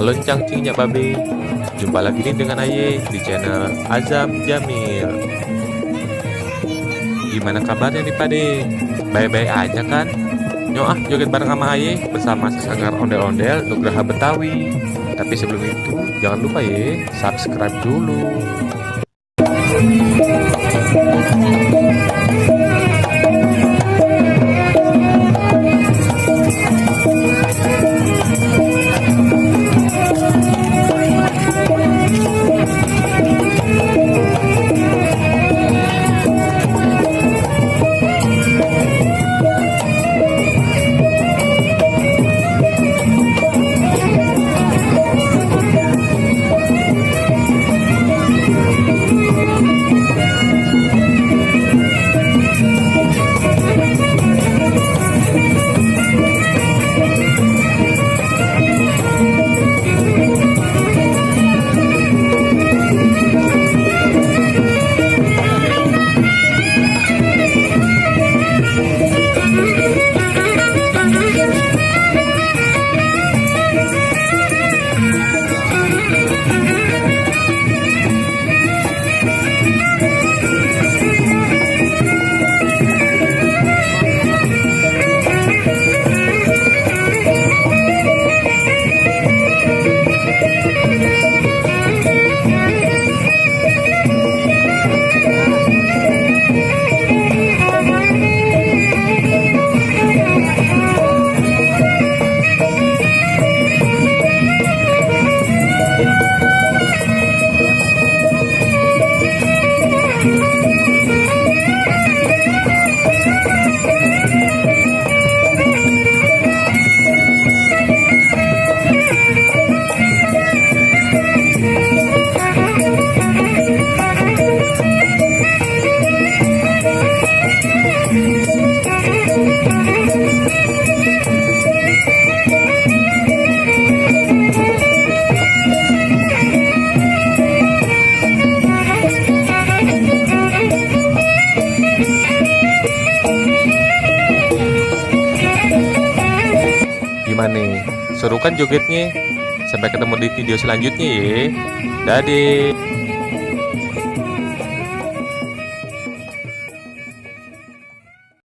Halo cangcingnya babe, jumpa lagi nih dengan Aye di channel Azam Jamil. Gimana kabarnya nih pade? Baik-baik aja kan? Nyok joget bareng sama Aye bersama sesanggar ondel-ondel Nugraha Betawi. Tapi sebelum itu jangan lupa ya, subscribe dulu. Gimana nih? Seru kan jogetnya? Sampai ketemu di video selanjutnya ya. Dadah.